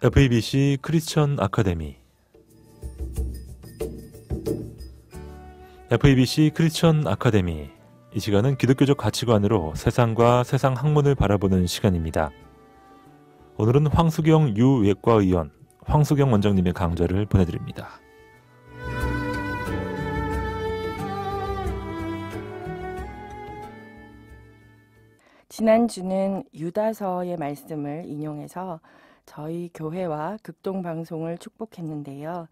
FEBC 크리스천 아카데미 FEBC 크리스천 아카데미 이 시간은 기독교적 가치관으로 세상과 세상 학문을 바라보는 시간입니다. 오늘은 황수경 유외과의원, 황수경 원장님의 강좌를 보내드립니다. 지난주는 유다서의 말씀을 인용해서 저희 교회와 극동방송을 축복했는데요.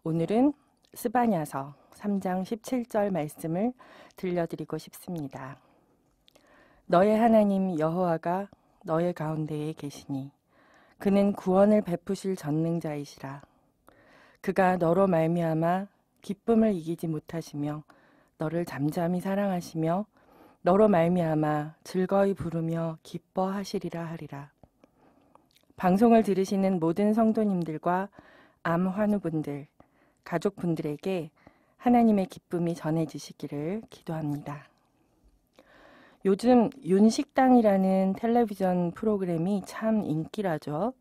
오늘은 스바냐서 3장 17절 말씀을 들려드리고 싶습니다. 너의 하나님 여호와가 너의 가운데에 계시니 그는 구원을 베푸실 전능자이시라. 그가 너로 말미암아 기쁨을 이기지 못하시며 너를 잠잠히 사랑하시며 너로 말미암아 즐거이 부르며 기뻐하시리라 하리라. 방송을 들으시는 모든 성도님들과 암 환우분들, 가족분들에게 하나님의 기쁨이 전해지시기를 기도합니다. 요즘 윤식당이라는 텔레비전 프로그램이 참 인기라죠.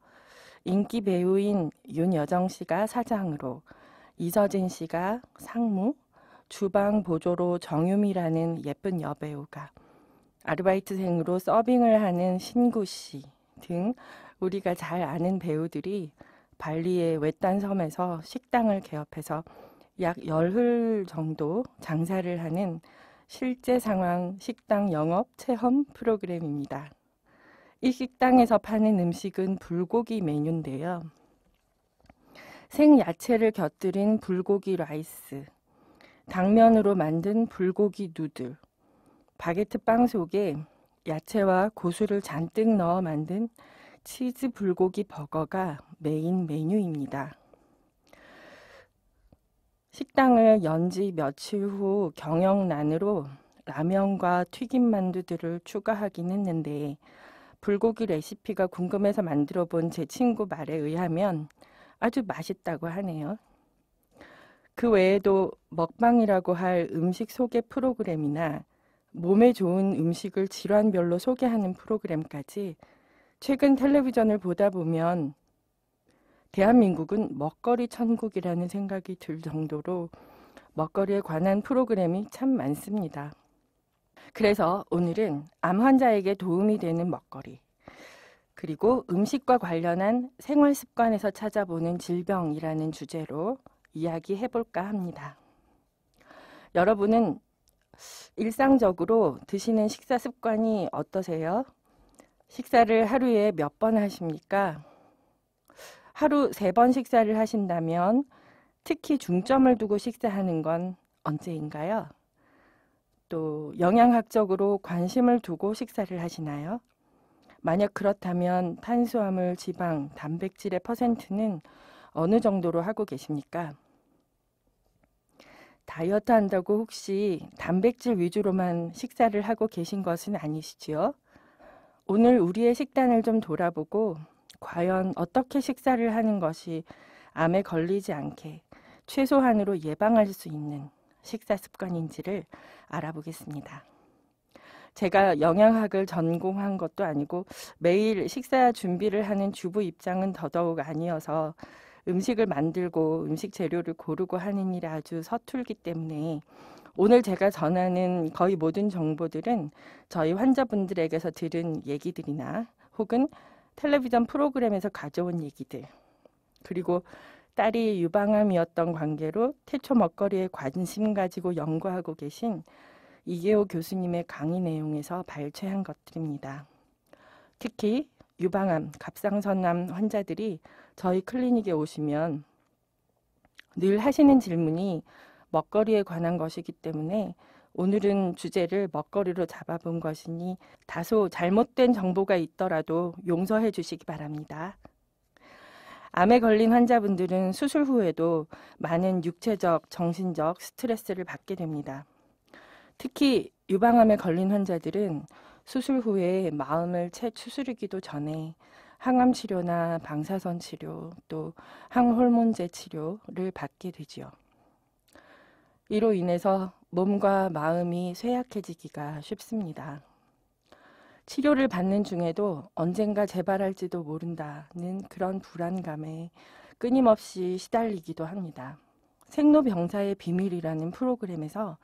인기 배우인 윤여정 씨가 사장으로, 이서진 씨가 상무, 주방 보조로 정유미라는 예쁜 여배우가, 아르바이트생으로 서빙을 하는 신구 씨 등 우리가 잘 아는 배우들이 발리의 외딴 섬에서 식당을 개업해서 약 열흘 정도 장사를 하는 실제 상황 식당 영업 체험 프로그램입니다. 이 식당에서 파는 음식은 불고기 메뉴인데요. 생야채를 곁들인 불고기 라이스, 당면으로 만든 불고기 누들, 바게트 빵 속에 야채와 고수를 잔뜩 넣어 만든 치즈 불고기 버거가 메인 메뉴입니다. 식당을 연지 며칠 후 경영난으로 라면과 튀김 만두들을 추가하긴 했는데 불고기 레시피가 궁금해서 만들어 본 제 친구 말에 의하면 아주 맛있다고 하네요. 그 외에도 먹방이라고 할 음식 소개 프로그램이나 몸에 좋은 음식을 질환별로 소개하는 프로그램까지 최근 텔레비전을 보다 보면 대한민국은 먹거리 천국이라는 생각이 들 정도로 먹거리에 관한 프로그램이 참 많습니다. 그래서 오늘은 암 환자에게 도움이 되는 먹거리, 그리고 음식과 관련한 생활 습관에서 찾아보는 질병이라는 주제로 이야기해볼까 합니다. 여러분은 일상적으로 드시는 식사 습관이 어떠세요? 식사를 하루에 몇 번 하십니까? 하루 3번 식사를 하신다면 특히 중점을 두고 식사하는 건 언제인가요? 또 영양학적으로 관심을 두고 식사를 하시나요? 만약 그렇다면 탄수화물, 지방, 단백질의 퍼센트는 어느 정도로 하고 계십니까? 다이어트 한다고 혹시 단백질 위주로만 식사를 하고 계신 것은 아니시지요? 오늘 우리의 식단을 좀 돌아보고 과연 어떻게 식사를 하는 것이 암에 걸리지 않게 최소한으로 예방할 수 있는 식사 습관인지를 알아보겠습니다. 제가 영양학을 전공한 것도 아니고 매일 식사 준비를 하는 주부 입장은 더더욱 아니어서 음식을 만들고 음식 재료를 고르고 하는 일이 아주 서툴기 때문에 오늘 제가 전하는 거의 모든 정보들은 저희 환자분들에게서 들은 얘기들이나 혹은 텔레비전 프로그램에서 가져온 얘기들, 그리고 딸이 유방암이었던 관계로 태초 먹거리에 관심 가지고 연구하고 계신 이계호 교수님의 강의 내용에서 발췌한 것들입니다. 특히 유방암, 갑상선암 환자들이 저희 클리닉에 오시면 늘 하시는 질문이 먹거리에 관한 것이기 때문에 오늘은 주제를 먹거리로 잡아본 것이니 다소 잘못된 정보가 있더라도 용서해 주시기 바랍니다. 암에 걸린 환자분들은 수술 후에도 많은 육체적, 정신적 스트레스를 받게 됩니다. 특히 유방암에 걸린 환자들은 수술 후에 마음을 채 추스르기도 전에 항암 치료나 방사선 치료, 또 항호르몬제 치료를 받게 되지요. 이로 인해서 몸과 마음이 쇠약해지기가 쉽습니다. 치료를 받는 중에도 언젠가 재발할지도 모른다는 그런 불안감에 끊임없이 시달리기도 합니다. 생로병사의 비밀이라는 프로그램에서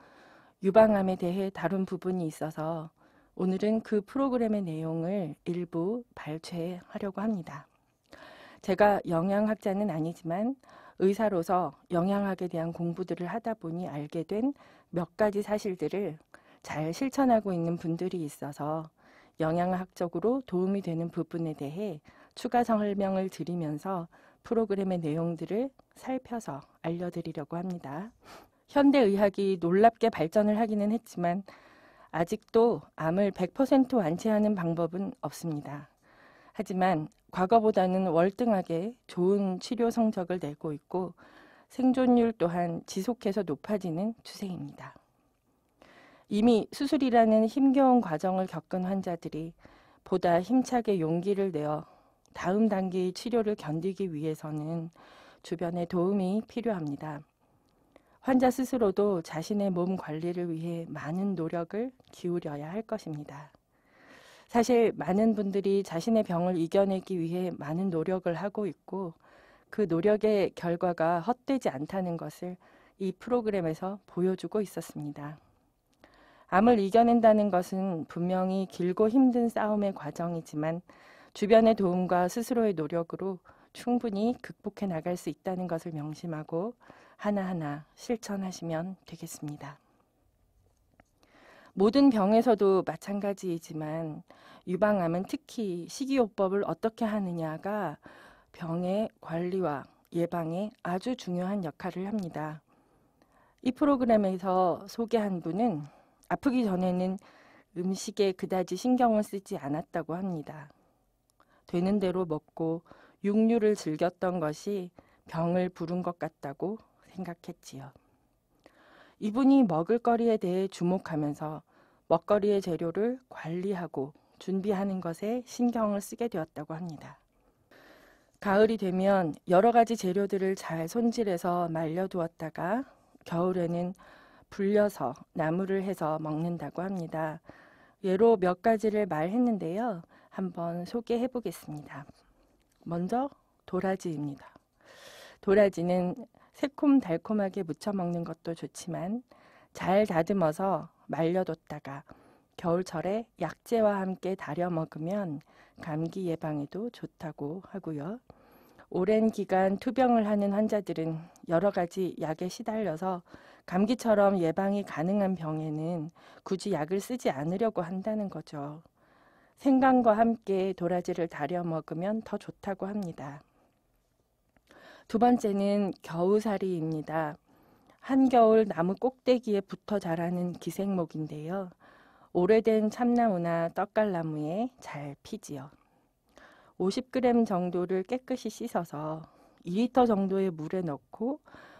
유방암에 대해 다룬 부분이 있어서 오늘은 그 프로그램의 내용을 일부 발췌하려고 합니다. 제가 영양학자는 아니지만 의사로서 영양학에 대한 공부들을 하다 보니 알게 된 몇 가지 사실들을 잘 실천하고 있는 분들이 있어서 영양학적으로 도움이 되는 부분에 대해 추가 설명을 드리면서 프로그램의 내용들을 살펴서 알려드리려고 합니다. 현대의학이 놀랍게 발전을 하기는 했지만 아직도 암을 100% 완치하는 방법은 없습니다. 하지만 과거보다는 월등하게 좋은 치료 성적을 내고 있고 생존율 또한 지속해서 높아지는 추세입니다. 이미 수술이라는 힘겨운 과정을 겪은 환자들이 보다 힘차게 용기를 내어 다음 단계의 치료를 견디기 위해서는 주변의 도움이 필요합니다. 환자 스스로도 자신의 몸 관리를 위해 많은 노력을 기울여야 할 것입니다. 사실 많은 분들이 자신의 병을 이겨내기 위해 많은 노력을 하고 있고 그 노력의 결과가 헛되지 않다는 것을 이 프로그램에서 보여주고 있었습니다. 암을 이겨낸다는 것은 분명히 길고 힘든 싸움의 과정이지만 주변의 도움과 스스로의 노력으로 충분히 극복해 나갈 수 있다는 것을 명심하고 하나하나 실천하시면 되겠습니다. 모든 병에서도 마찬가지이지만 유방암은 특히 식이요법을 어떻게 하느냐가 병의 관리와 예방에 아주 중요한 역할을 합니다. 이 프로그램에서 소개한 분은 아프기 전에는 음식에 그다지 신경을 쓰지 않았다고 합니다. 되는 대로 먹고 육류를 즐겼던 것이 병을 부른 것 같다고 생각했지요. 이분이 먹을거리에 대해 주목하면서 먹거리의 재료를 관리하고 준비하는 것에 신경을 쓰게 되었다고 합니다. 가을이 되면 여러 가지 재료들을 잘 손질해서 말려두었다가 겨울에는 불려서 나물을 해서 먹는다고 합니다. 예로 몇 가지를 말했는데요. 한번 소개해 보겠습니다. 먼저 도라지입니다. 도라지는 새콤달콤하게 무쳐 먹는 것도 좋지만 잘 다듬어서 말려뒀다가 겨울철에 약재와 함께 달여 먹으면 감기 예방에도 좋다고 하고요. 오랜 기간 투병을 하는 환자들은 여러 가지 약에 시달려서 감기처럼 예방이 가능한 병에는 굳이 약을 쓰지 않으려고 한다는 거죠. 생강과 함께 도라지를 달여 먹으면 더 좋다고 합니다. 두 번째는 겨우살이입니다. 한겨울 나무 꼭대기에 붙어 자라는 기생목인데요. 오래된 참나무나 떡갈나무에 잘 피지요. 50g 정도를 깨끗이 씻어서 2리터 정도의 물에 넣고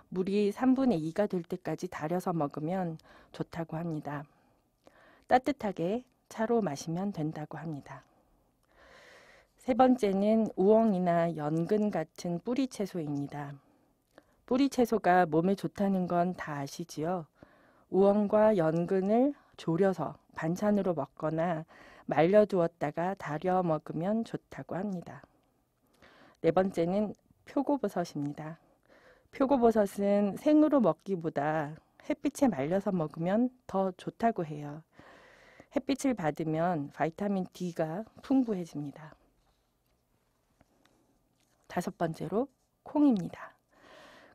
물이 3분의 2가 될 때까지 달여서 먹으면 좋다고 합니다. 따뜻하게 차로 마시면 된다고 합니다. 세 번째는 우엉이나 연근 같은 뿌리채소입니다. 뿌리채소가 몸에 좋다는 건 다 아시지요? 우엉과 연근을 졸여서 반찬으로 먹거나 말려두었다가 달여 먹으면 좋다고 합니다. 네 번째는 표고버섯입니다. 표고버섯은 생으로 먹기보다 햇빛에 말려서 먹으면 더 좋다고 해요. 햇빛을 받으면 바이타민 D가 풍부해집니다. 다섯 번째로 콩입니다.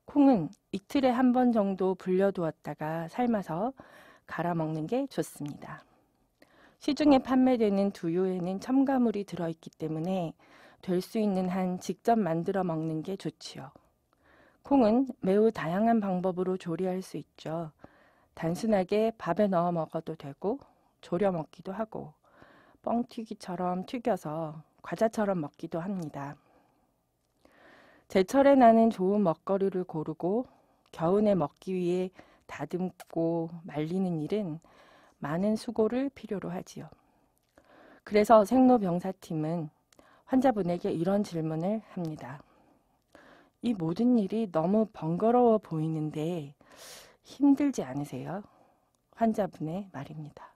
콩은 이틀에 한 번 정도 불려두었다가 삶아서 갈아 먹는 게 좋습니다. 시중에 판매되는 두유에는 첨가물이 들어있기 때문에 될 수 있는 한 직접 만들어 먹는 게 좋지요. 콩은 매우 다양한 방법으로 조리할 수 있죠. 단순하게 밥에 넣어 먹어도 되고 졸여 먹기도 하고 뻥튀기처럼 튀겨서 과자처럼 먹기도 합니다. 제철에 나는 좋은 먹거리를 고르고 겨우내 먹기 위해 다듬고 말리는 일은 많은 수고를 필요로 하지요. 그래서 생로병사팀은 환자분에게 이런 질문을 합니다. 이 모든 일이 너무 번거로워 보이는데 힘들지 않으세요? 환자분의 말입니다.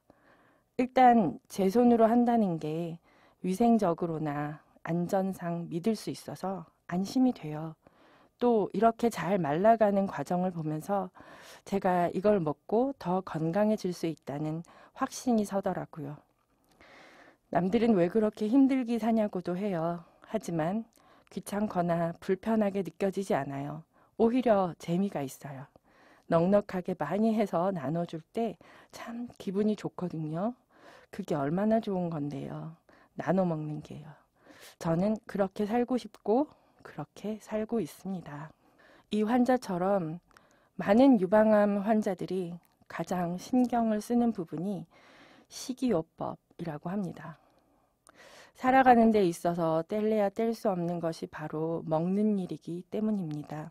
일단 제 손으로 한다는 게 위생적으로나 안전상 믿을 수 있어서 안심이 돼요. 또 이렇게 잘 말라가는 과정을 보면서 제가 이걸 먹고 더 건강해질 수 있다는 확신이 서더라고요. 남들은 왜 그렇게 힘들게 사냐고도 해요. 하지만 귀찮거나 불편하게 느껴지지 않아요. 오히려 재미가 있어요. 넉넉하게 많이 해서 나눠줄 때 참 기분이 좋거든요. 그게 얼마나 좋은 건데요. 나눠 먹는 게요. 저는 그렇게 살고 싶고 그렇게 살고 있습니다. 이 환자처럼 많은 유방암 환자들이 가장 신경을 쓰는 부분이 식이요법이라고 합니다. 살아가는 데 있어서 뗄래야 뗄 수 없는 것이 바로 먹는 일이기 때문입니다.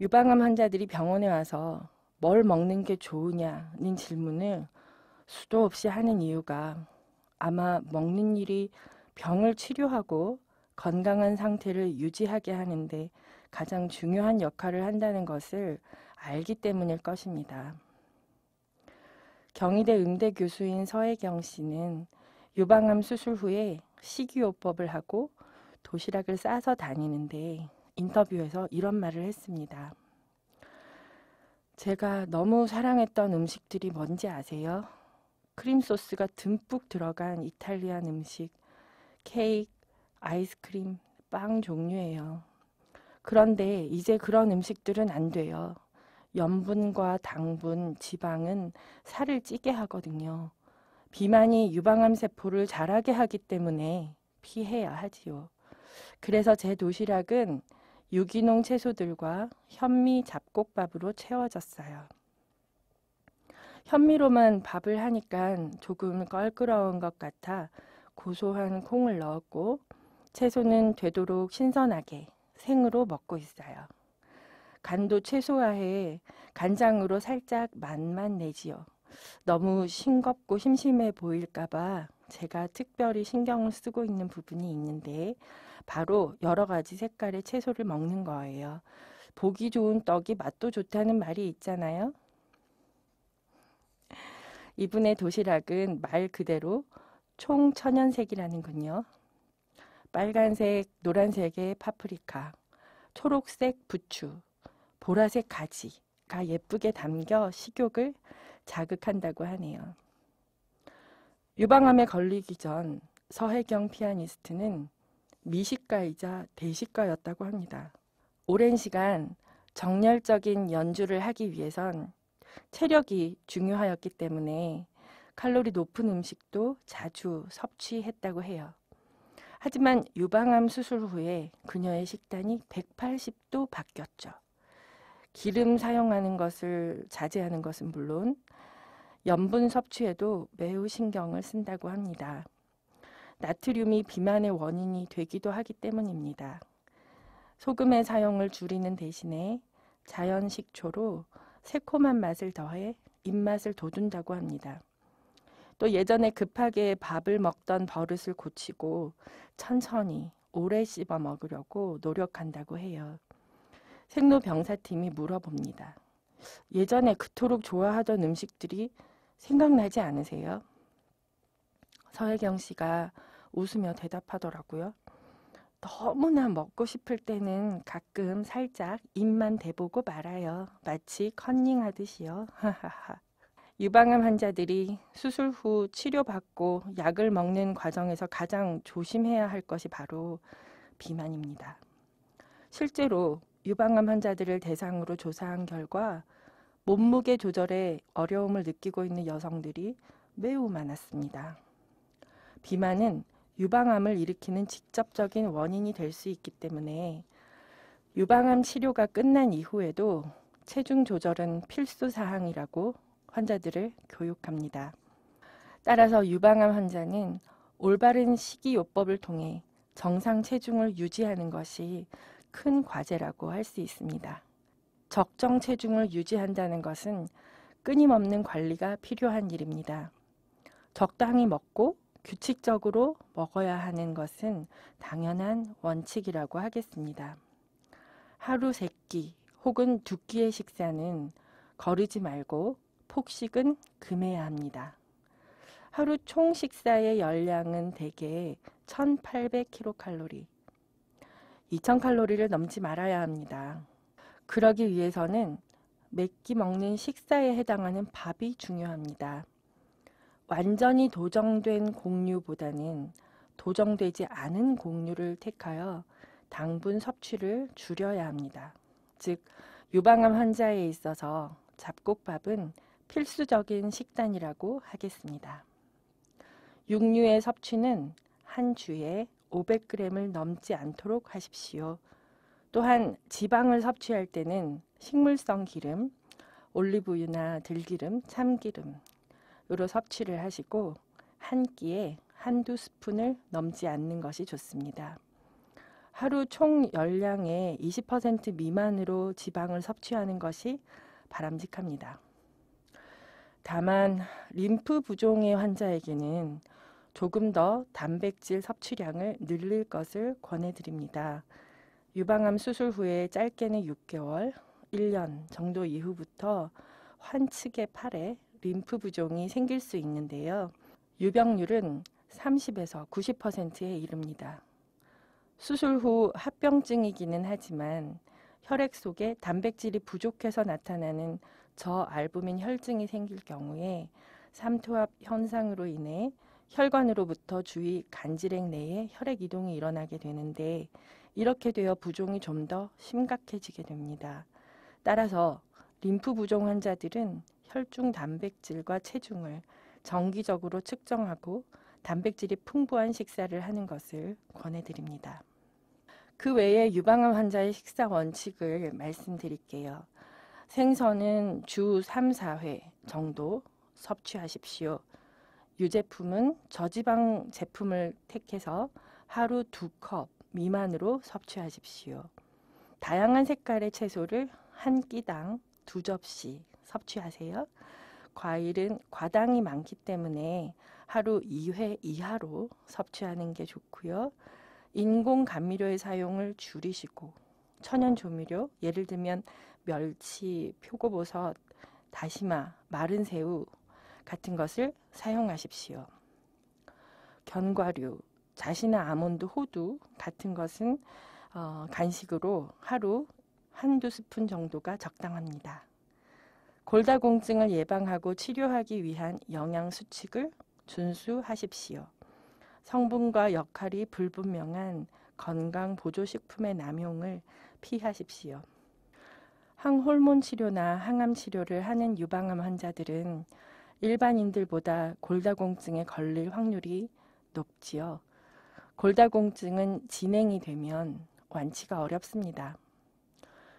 유방암 환자들이 병원에 와서 뭘 먹는 게 좋으냐는 질문을 수도 없이 하는 이유가 아마 먹는 일이 병을 치료하고 건강한 상태를 유지하게 하는데 가장 중요한 역할을 한다는 것을 알기 때문일 것입니다. 경희대 음대 교수인 서혜경 씨는 유방암 수술 후에 식이요법을 하고 도시락을 싸서 다니는데 인터뷰에서 이런 말을 했습니다. 제가 너무 사랑했던 음식들이 뭔지 아세요? 크림 소스가 듬뿍 들어간 이탈리안 음식, 케이크, 아이스크림, 빵 종류예요. 그런데 이제 그런 음식들은 안 돼요. 염분과 당분, 지방은 살을 찌게 하거든요. 비만이 유방암 세포를 자라게 하기 때문에 피해야 하지요. 그래서 제 도시락은 유기농 채소들과 현미 잡곡밥으로 채워졌어요. 현미로만 밥을 하니까 조금 껄끄러운 것 같아 고소한 콩을 넣었고 채소는 되도록 신선하게 생으로 먹고 있어요. 간도 최소화해 간장으로 살짝 맛만 내지요. 너무 싱겁고 심심해 보일까봐 제가 특별히 신경을 쓰고 있는 부분이 있는데 바로 여러 가지 색깔의 채소를 먹는 거예요. 보기 좋은 떡이 맛도 좋다는 말이 있잖아요. 이분의 도시락은 말 그대로 총천연색이라는군요. 빨간색, 노란색의 파프리카, 초록색 부추, 보라색 가지가 예쁘게 담겨 식욕을 자극한다고 하네요. 유방암에 걸리기 전 서혜경 피아니스트는 미식가이자 대식가였다고 합니다. 오랜 시간 정열적인 연주를 하기 위해선 체력이 중요하였기 때문에 칼로리 높은 음식도 자주 섭취했다고 해요. 하지만 유방암 수술 후에 그녀의 식단이 180도 바뀌었죠. 기름 사용하는 것을 자제하는 것은 물론 염분 섭취에도 매우 신경을 쓴다고 합니다. 나트륨이 비만의 원인이 되기도 하기 때문입니다. 소금의 사용을 줄이는 대신에 자연 식초로 새콤한 맛을 더해 입맛을 돋운다고 합니다. 또 예전에 급하게 밥을 먹던 버릇을 고치고 천천히 오래 씹어 먹으려고 노력한다고 해요. 생로병사팀이 물어봅니다. 예전에 그토록 좋아하던 음식들이 생각나지 않으세요? 서혜경 씨가 웃으며 대답하더라고요. 너무나 먹고 싶을 때는 가끔 살짝 입만 대보고 말아요. 마치 컨닝하듯이요. 유방암 환자들이 수술 후 치료받고 약을 먹는 과정에서 가장 조심해야 할 것이 바로 비만입니다. 실제로 유방암 환자들을 대상으로 조사한 결과 몸무게 조절에 어려움을 느끼고 있는 여성들이 매우 많았습니다. 비만은 유방암을 일으키는 직접적인 원인이 될 수 있기 때문에 유방암 치료가 끝난 이후에도 체중 조절은 필수 사항이라고 환자들을 교육합니다. 따라서 유방암 환자는 올바른 식이요법을 통해 정상 체중을 유지하는 것이 큰 과제라고 할 수 있습니다. 적정 체중을 유지한다는 것은 끊임없는 관리가 필요한 일입니다. 적당히 먹고 규칙적으로 먹어야 하는 것은 당연한 원칙이라고 하겠습니다. 하루 3끼 혹은 2끼의 식사는 거르지 말고 폭식은 금해야 합니다. 하루 총 식사의 열량은 대개 1800kcal, 2000칼로리를 넘지 말아야 합니다. 그러기 위해서는 매끼 먹는 식사에 해당하는 밥이 중요합니다. 완전히 도정된 곡류보다는 도정되지 않은 곡류를 택하여 당분 섭취를 줄여야 합니다. 즉, 유방암 환자에 있어서 잡곡밥은 필수적인 식단이라고 하겠습니다. 육류의 섭취는 한 주에 500g을 넘지 않도록 하십시오. 또한 지방을 섭취할 때는 식물성 기름, 올리브유나 들기름, 참기름으로 섭취를 하시고 한 끼에 한두 스푼을 넘지 않는 것이 좋습니다. 하루 총 열량의 20% 미만으로 지방을 섭취하는 것이 바람직합니다. 다만 림프 부종의 환자에게는 조금 더 단백질 섭취량을 늘릴 것을 권해드립니다. 유방암 수술 후에 짧게는 6개월, 1년 정도 이후부터 환측의 팔에 림프 부종이 생길 수 있는데요. 유병률은 30에서 90%에 이릅니다. 수술 후 합병증이기는 하지만 혈액 속에 단백질이 부족해서 나타나는 저알부민 혈증이 생길 경우에 삼투압 현상으로 인해 혈관으로부터 주위 간질액 내에 혈액 이동이 일어나게 되는데 이렇게 되어 부종이 좀 더 심각해지게 됩니다. 따라서 림프 부종 환자들은 혈중 단백질과 체중을 정기적으로 측정하고 단백질이 풍부한 식사를 하는 것을 권해드립니다. 그 외에 유방암 환자의 식사 원칙을 말씀드릴게요. 생선은 주 3, 4회 정도 섭취하십시오. 유제품은 저지방 제품을 택해서 하루 2컵 미만으로 섭취하십시오. 다양한 색깔의 채소를 한 끼당 2접시 섭취하세요. 과일은 과당이 많기 때문에 하루 2회 이하로 섭취하는 게 좋고요. 인공 감미료의 사용을 줄이시고 천연 조미료, 예를 들면 멸치, 표고버섯, 다시마, 마른 새우 같은 것을 사용하십시오. 견과류, 잣이나 아몬드, 호두 같은 것은 간식으로 하루 한두 스푼 정도가 적당합니다. 골다공증을 예방하고 치료하기 위한 영양 수칙을 준수하십시오. 성분과 역할이 불분명한 건강 보조식품의 남용을 피하십시오. 항호르몬 치료나 항암 치료를 하는 유방암 환자들은 일반인들보다 골다공증에 걸릴 확률이 높지요. 골다공증은 진행이 되면 완치가 어렵습니다.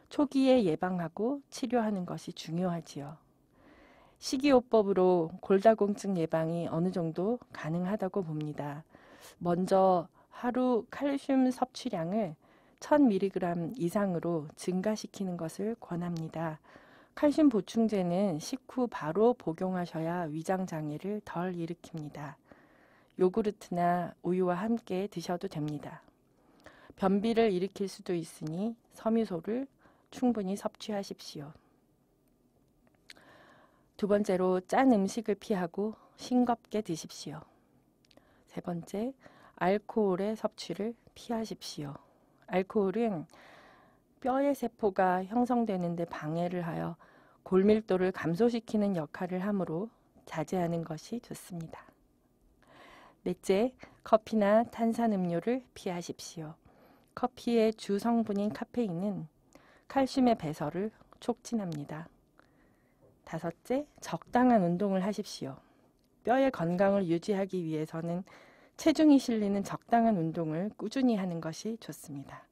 초기에 예방하고 치료하는 것이 중요하지요. 식이요법으로 골다공증 예방이 어느 정도 가능하다고 봅니다. 먼저 하루 칼슘 섭취량을 1000mg 이상으로 증가시키는 것을 권합니다. 칼슘 보충제는 식후 바로 복용하셔야 위장 장애를 덜 일으킵니다. 요구르트나 우유와 함께 드셔도 됩니다. 변비를 일으킬 수도 있으니 섬유소를 충분히 섭취하십시오. 두 번째로 짠 음식을 피하고 싱겁게 드십시오. 세 번째, 알코올의 섭취를 피하십시오. 알코올은 뼈의 세포가 형성되는 데 방해를 하여 골밀도를 감소시키는 역할을 하므로 자제하는 것이 좋습니다. 넷째, 커피나 탄산음료를 피하십시오. 커피의 주 성분인 카페인은 칼슘의 배설을 촉진합니다. 다섯째, 적당한 운동을 하십시오. 뼈의 건강을 유지하기 위해서는 체중이 실리는 적당한 운동을 꾸준히 하는 것이 좋습니다.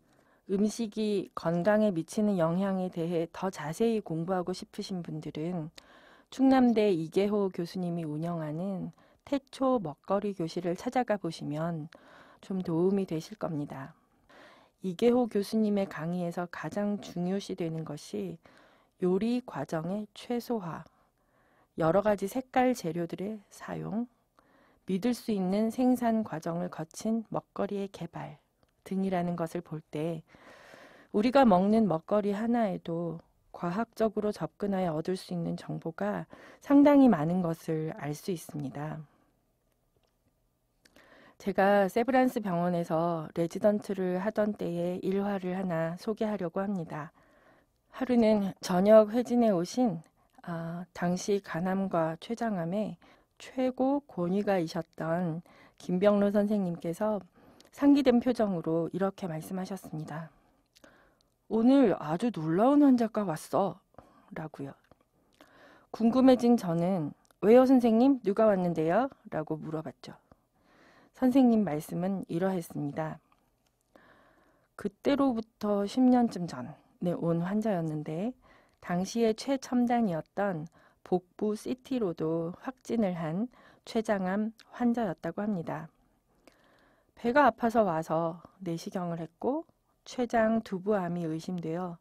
음식이 건강에 미치는 영향에 대해 더 자세히 공부하고 싶으신 분들은 충남대 이계호 교수님이 운영하는 태초 먹거리 교실을 찾아가 보시면 좀 도움이 되실 겁니다. 이계호 교수님의 강의에서 가장 중요시되는 것이 요리 과정의 최소화, 여러 가지 색깔 재료들의 사용, 믿을 수 있는 생산 과정을 거친 먹거리의 개발 등이라는 것을 볼 때 우리가 먹는 먹거리 하나에도 과학적으로 접근하여 얻을 수 있는 정보가 상당히 많은 것을 알 수 있습니다. 제가 세브란스 병원에서 레지던트를 하던 때의 일화를 하나 소개하려고 합니다. 하루는 저녁 회진에 오신 당시 간암과 췌장암의 최고 권위가이셨던 김병로 선생님께서 상기된 표정으로 이렇게 말씀하셨습니다. 오늘 아주 놀라운 환자가 왔어 라고요. 궁금해진 저는 왜요 선생님? 누가 왔는데요? 라고 물어봤죠. 선생님 말씀은 이러했습니다. 그때로부터 10년쯤 전에 온 환자였는데 당시의 최첨단이었던 복부 CT로도 확진을 한 췌장암 환자였다고 합니다. 배가 아파서 와서 내시경을 했고 췌장 두부암이 의심되어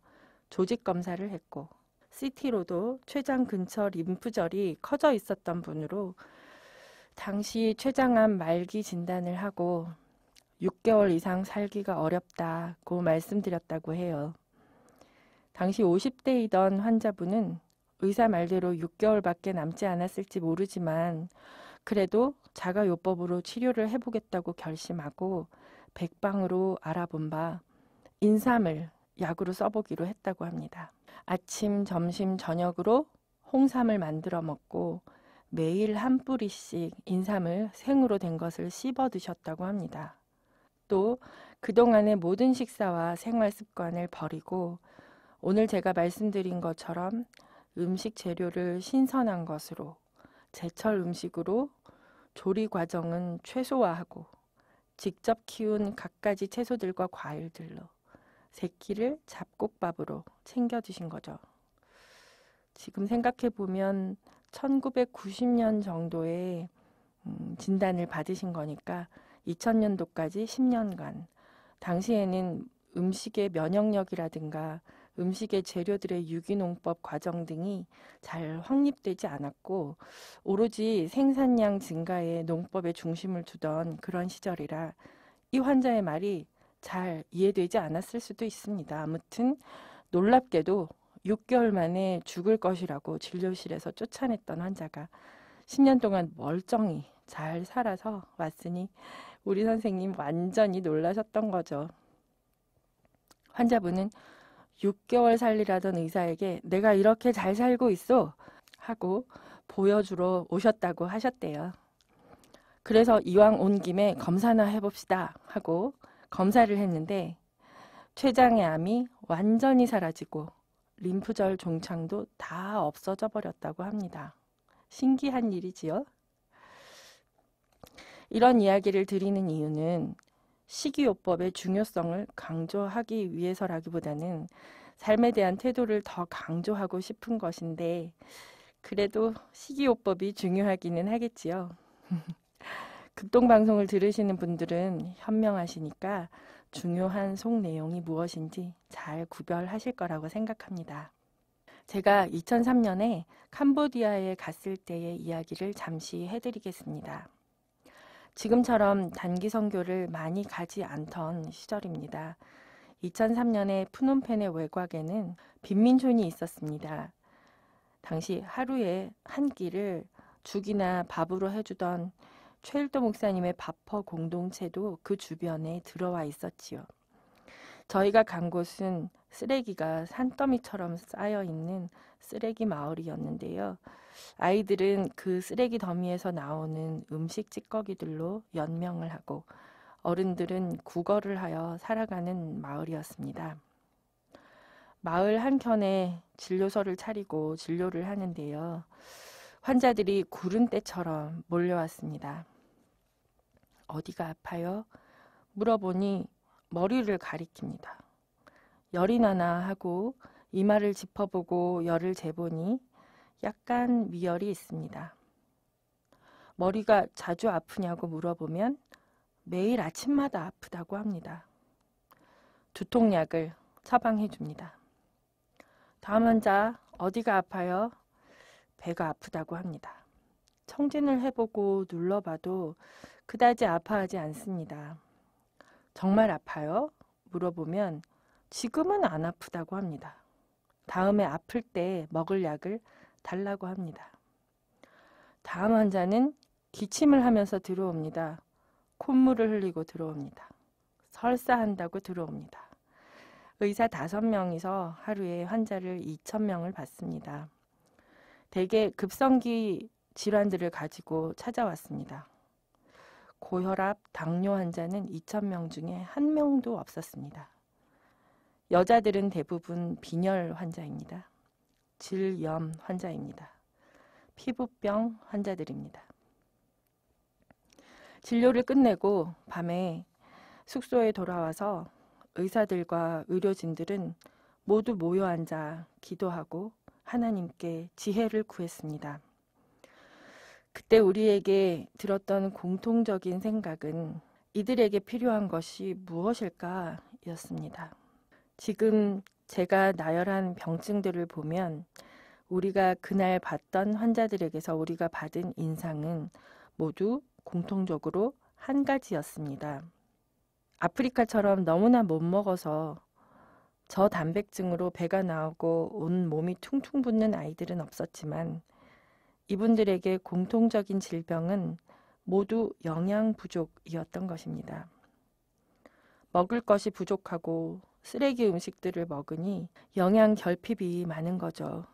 조직 검사를 했고 CT로도 췌장 근처 림프절이 커져 있었던 분으로 당시 췌장암 말기 진단을 하고 6개월 이상 살기가 어렵다고 말씀드렸다고 해요. 당시 50대이던 환자분은 의사 말대로 6개월밖에 남지 않았을지 모르지만 그래도 자가요법으로 치료를 해보겠다고 결심하고 백방으로 알아본 바 인삼을 약으로 써보기로 했다고 합니다. 아침, 점심, 저녁으로 홍삼을 만들어 먹고 매일 한 뿌리씩 인삼을 생으로 된 것을 씹어 드셨다고 합니다. 또 그동안의 모든 식사와 생활 습관을 버리고 오늘 제가 말씀드린 것처럼 음식 재료를 신선한 것으로 제철 음식으로 조리 과정은 최소화하고 직접 키운 갖가지 채소들과 과일들로 세 끼를 잡곡밥으로 챙겨 드신 거죠. 지금 생각해 보면 1990년 정도에 진단을 받으신 거니까 2000년도까지 10년간 당시에는 음식의 면역력이라든가 음식의 재료들의 유기농법 과정 등이 잘 확립되지 않았고 오로지 생산량 증가에 농법에 중심을 두던 그런 시절이라 이 환자의 말이 잘 이해되지 않았을 수도 있습니다. 아무튼 놀랍게도 6개월 만에 죽을 것이라고 진료실에서 쫓아냈던 환자가 10년 동안 멀쩡히 잘 살아서 왔으니 우리 선생님 완전히 놀라셨던 거죠. 환자분은 6개월 살리라던 의사에게 내가 이렇게 잘 살고 있어 하고 보여주러 오셨다고 하셨대요. 그래서 이왕 온 김에 검사나 해봅시다 하고 검사를 했는데 췌장의 암이 완전히 사라지고 림프절 종창도 다 없어져 버렸다고 합니다. 신기한 일이지요? 이런 이야기를 드리는 이유는 식이요법의 중요성을 강조하기 위해서라기보다는 삶에 대한 태도를 더 강조하고 싶은 것인데 그래도 식이요법이 중요하기는 하겠지요. 극동방송을 들으시는 분들은 현명하시니까 중요한 속 내용이 무엇인지 잘 구별하실 거라고 생각합니다. 제가 2003년에 캄보디아에 갔을 때의 이야기를 잠시 해드리겠습니다. 지금처럼 단기 선교를 많이 가지 않던 시절입니다. 2003년에 푸놈펜의 외곽에는 빈민촌이 있었습니다. 당시 하루에 한 끼를 죽이나 밥으로 해주던 최일도 목사님의 바퍼 공동체도 그 주변에 들어와 있었지요. 저희가 간 곳은 쓰레기가 산더미처럼 쌓여있는 쓰레기 마을이었는데요. 아이들은 그 쓰레기 더미에서 나오는 음식 찌꺼기들로 연명을 하고 어른들은 구걸을 하여 살아가는 마을이었습니다. 마을 한켠에 진료소를 차리고 진료를 하는데요. 환자들이 구름대처럼 몰려왔습니다. 어디가 아파요? 물어보니 머리를 가리킵니다. 열이 나나 하고 이마를 짚어보고 열을 재보니 약간 위열이 있습니다. 머리가 자주 아프냐고 물어보면 매일 아침마다 아프다고 합니다. 두통약을 처방해 줍니다. 다음 환자 어디가 아파요? 배가 아프다고 합니다. 청진을 해보고 눌러봐도 그다지 아파하지 않습니다. 정말 아파요? 물어보면 지금은 안 아프다고 합니다. 다음에 아플 때 먹을 약을 달라고 합니다. 다음 환자는 기침을 하면서 들어옵니다. 콧물을 흘리고 들어옵니다. 설사한다고 들어옵니다. 의사 5명이서 하루에 환자를 2,000명을 받습니다. 대개 급성기 질환들을 가지고 찾아왔습니다. 고혈압, 당뇨 환자는 2,000명 중에 1명도 없었습니다. 여자들은 대부분 빈혈 환자입니다. 질염 환자입니다. 피부병 환자들입니다. 진료를 끝내고 밤에 숙소에 돌아와서 의사들과 의료진들은 모두 모여 앉아 기도하고 하나님께 지혜를 구했습니다. 그때 우리에게 들었던 공통적인 생각은 이들에게 필요한 것이 무엇일까 였습니다. 지금 제가 나열한 병증들을 보면 우리가 그날 봤던 환자들에게서 우리가 받은 인상은 모두 공통적으로 한 가지였습니다. 아프리카처럼 너무나 못 먹어서 저단백증으로 배가 나오고 온 몸이 퉁퉁 붓는 아이들은 없었지만 이분들에게 공통적인 질병은 모두 영양 부족이었던 것입니다. 먹을 것이 부족하고 쓰레기 음식들을 먹으니 영양 결핍이 많은 거죠.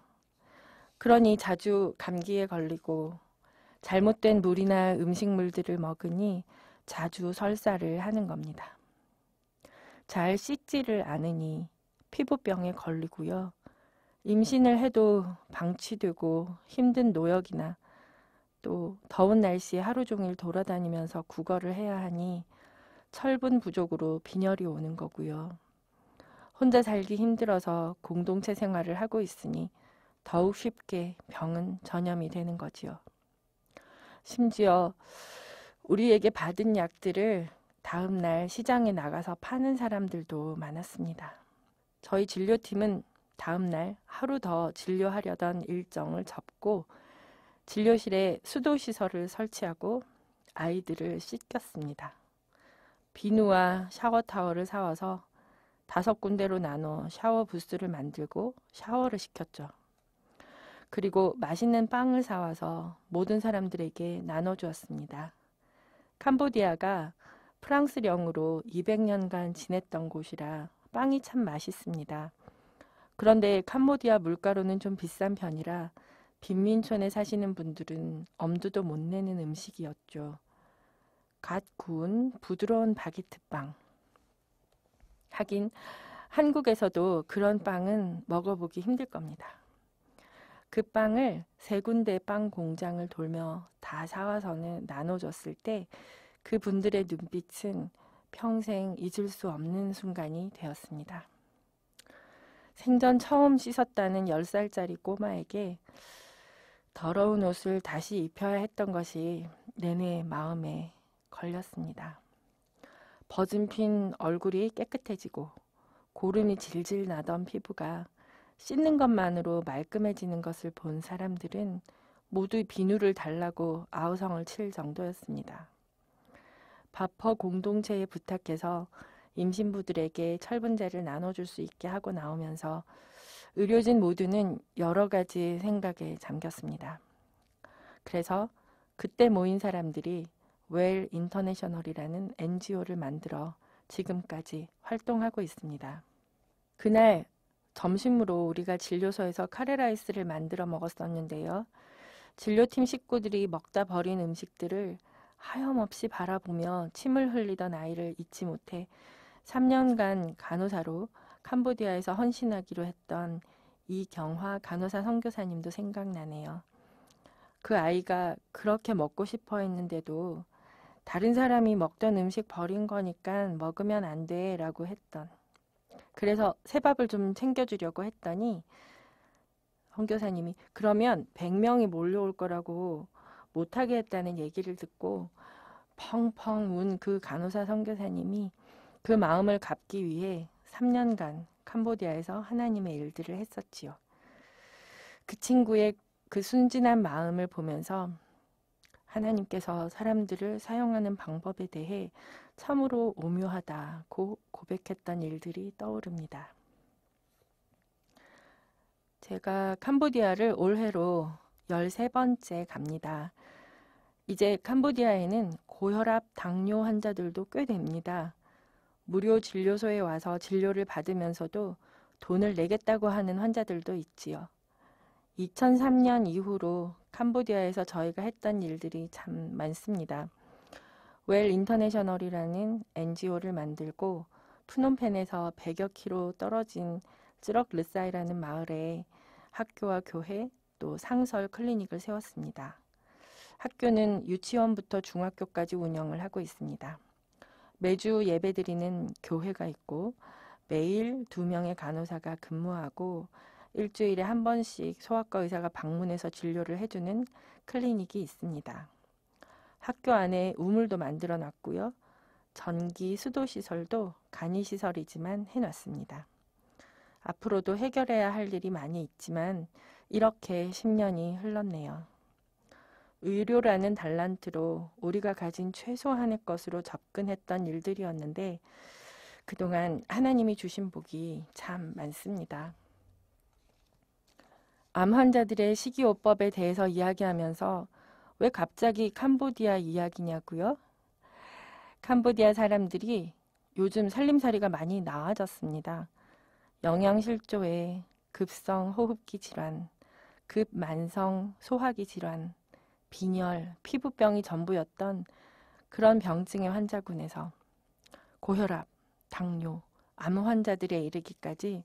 그러니 자주 감기에 걸리고 잘못된 물이나 음식물들을 먹으니 자주 설사를 하는 겁니다. 잘 씻지를 않으니 피부병에 걸리고요. 임신을 해도 방치되고 힘든 노역이나 또 더운 날씨에 하루 종일 돌아다니면서 구걸을 해야 하니 철분 부족으로 빈혈이 오는 거고요. 혼자 살기 힘들어서 공동체 생활을 하고 있으니 더욱 쉽게 병은 전염이 되는 거지요. 심지어 우리에게 받은 약들을 다음 날 시장에 나가서 파는 사람들도 많았습니다. 저희 진료팀은 다음 날 하루 더 진료하려던 일정을 접고 진료실에 수도시설을 설치하고 아이들을 씻겼습니다. 비누와 샤워 타월을 사와서 5군데로 나눠 샤워 부스를 만들고 샤워를 시켰죠. 그리고 맛있는 빵을 사와서 모든 사람들에게 나눠주었습니다. 캄보디아가 프랑스령으로 200년간 지냈던 곳이라 빵이 참 맛있습니다. 그런데 캄보디아 물가로는 좀 비싼 편이라 빈민촌에 사시는 분들은 엄두도 못 내는 음식이었죠. 갓 구운 부드러운 바게트 빵. 하긴 한국에서도 그런 빵은 먹어보기 힘들 겁니다. 그 빵을 3군데 빵 공장을 돌며 다 사와서는 나눠줬을 때 그분들의 눈빛은 평생 잊을 수 없는 순간이 되었습니다. 생전 처음 씻었다는 10살짜리 꼬마에게 더러운 옷을 다시 입혀야 했던 것이 내내 마음에 걸렸습니다. 버진 핀 얼굴이 깨끗해지고 고름이 질질 나던 피부가 씻는 것만으로 말끔해지는 것을 본 사람들은 모두 비누를 달라고 아우성을 칠 정도였습니다. 바퍼 공동체에 부탁해서 임신부들에게 철분제를 나눠줄 수 있게 하고 나오면서 의료진 모두는 여러 가지 생각에 잠겼습니다. 그래서 그때 모인 사람들이 웰 인터내셔널이라는 NGO를 만들어 지금까지 활동하고 있습니다. 그날 점심으로 우리가 진료소에서 카레라이스를 만들어 먹었었는데요. 진료팀 식구들이 먹다 버린 음식들을 하염없이 바라보며 침을 흘리던 아이를 잊지 못해 3년간 간호사로 캄보디아에서 헌신하기로 했던 이경화 간호사 선교사님도 생각나네요. 그 아이가 그렇게 먹고 싶어 했는데도 다른 사람이 먹던 음식 버린 거니까 먹으면 안 돼 라고 했던, 그래서 새밥을 좀 챙겨주려고 했더니 선교사님이 그러면 100명이 몰려올 거라고 못하게 했다는 얘기를 듣고 펑펑 운 그 간호사 선교사님이 그 마음을 갚기 위해 3년간 캄보디아에서 하나님의 일들을 했었지요. 그 친구의 그 순진한 마음을 보면서 하나님께서 사람들을 사용하는 방법에 대해 참으로 오묘하다고 고백했던 일들이 떠오릅니다. 제가 캄보디아를 올해로 13번째 갑니다. 이제 캄보디아에는 고혈압, 당뇨 환자들도 꽤 됩니다. 무료 진료소에 와서 진료를 받으면서도 돈을 내겠다고 하는 환자들도 있지요. 2003년 이후로 캄보디아에서 저희가 했던 일들이 참 많습니다. 웰 인터내셔널이라는 NGO를 만들고 푸놈펜에서 100여 킬로 떨어진 쯔럭 르사이라는 마을에 학교와 교회 또 상설 클리닉을 세웠습니다. 학교는 유치원부터 중학교까지 운영을 하고 있습니다. 매주 예배드리는 교회가 있고 매일 2명의 간호사가 근무하고 일주일에 한 번씩 소아과 의사가 방문해서 진료를 해주는 클리닉이 있습니다. 학교 안에 우물도 만들어 놨고요. 전기, 수도 시설도 간이 시설이지만 해놨습니다. 앞으로도 해결해야 할 일이 많이 있지만 이렇게 10년이 흘렀네요. 의료라는 달란트로 우리가 가진 최소한의 것으로 접근했던 일들이었는데 그동안 하나님이 주신 복이 참 많습니다. 암 환자들의 식이요법에 대해서 이야기하면서 왜 갑자기 캄보디아 이야기냐고요? 캄보디아 사람들이 요즘 살림살이가 많이 나아졌습니다. 영양실조에 급성 호흡기 질환, 급만성 소화기 질환, 빈혈, 피부병이 전부였던 그런 병증의 환자군에서 고혈압, 당뇨, 암 환자들에 이르기까지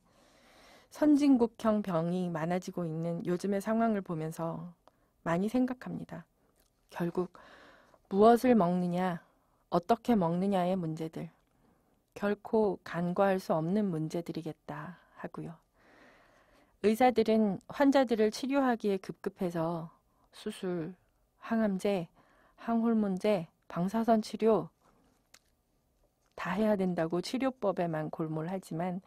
선진국형 병이 많아지고 있는 요즘의 상황을 보면서 많이 생각합니다. 결국 무엇을 먹느냐, 어떻게 먹느냐의 문제들, 결코 간과할 수 없는 문제들이겠다 하고요. 의사들은 환자들을 치료하기에 급급해서 수술, 항암제, 항호르몬제, 방사선 치료 다 해야 된다고 치료법에만 골몰하지만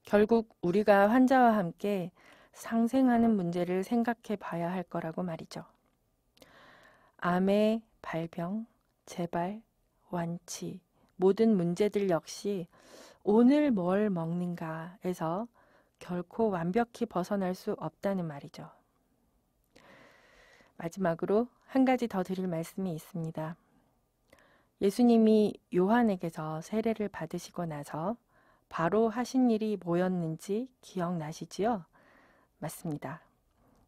결국 우리가 환자와 함께 상생하는 문제를 생각해 봐야 할 거라고 말이죠. 암의 발병, 재발, 완치, 모든 문제들 역시 오늘 뭘 먹는가에서 결코 완벽히 벗어날 수 없다는 말이죠. 마지막으로 한 가지 더 드릴 말씀이 있습니다. 예수님이 요한에게서 세례를 받으시고 나서 바로 하신 일이 뭐였는지 기억나시지요? 맞습니다.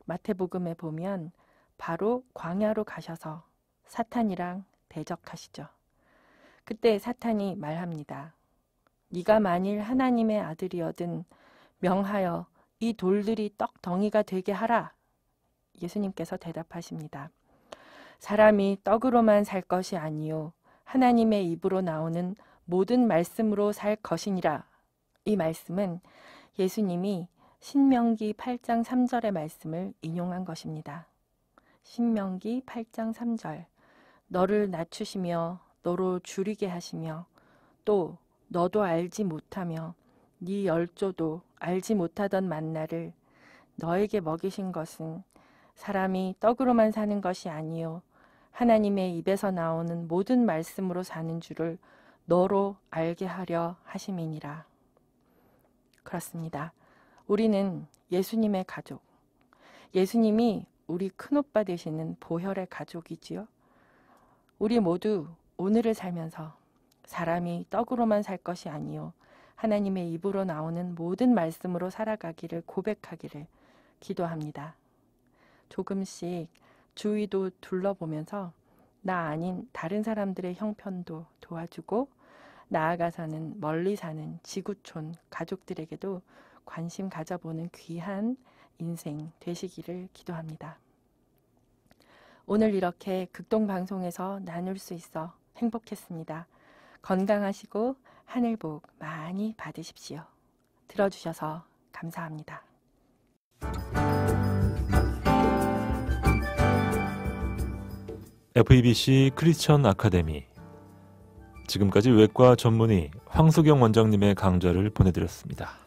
마태복음에 보면 바로 광야로 가셔서 사탄이랑 대적하시죠. 그때 사탄이 말합니다. 네가 만일 하나님의 아들이어든 명하여 이 돌들이 떡덩이가 되게 하라. 예수님께서 대답하십니다. 사람이 떡으로만 살 것이 아니요 하나님의 입으로 나오는 모든 말씀으로 살 것이니라. 이 말씀은 예수님이 신명기 8장 3절의 말씀을 인용한 것입니다. 신명기 8장 3절 너를 낮추시며 너로 줄이게 하시며 또 너도 알지 못하며 네 열조도 알지 못하던 만나를 너에게 먹이신 것은 사람이 떡으로만 사는 것이 아니요 하나님의 입에서 나오는 모든 말씀으로 사는 줄을 너로 알게 하려 하심이니라. 그렇습니다. 우리는 예수님의 가족, 예수님이 우리 큰오빠 되시는 보혈의 가족이지요. 우리 모두 오늘을 살면서 사람이 떡으로만 살 것이 아니요 하나님의 입으로 나오는 모든 말씀으로 살아가기를 고백하기를 기도합니다. 조금씩 주위도 둘러보면서 나 아닌 다른 사람들의 형편도 도와주고 나아가서는 멀리 사는 지구촌 가족들에게도 관심 가져보는 귀한 인생 되시기를 기도합니다. 오늘 이렇게 극동방송에서 나눌 수 있어 행복했습니다. 건강하시고 하늘복 많이 받으십시오. 들어주셔서 감사합니다. FEBC 크리스천 아카데미 지금까지 외과 전문의 황수경 원장님의 강좌를 보내드렸습니다.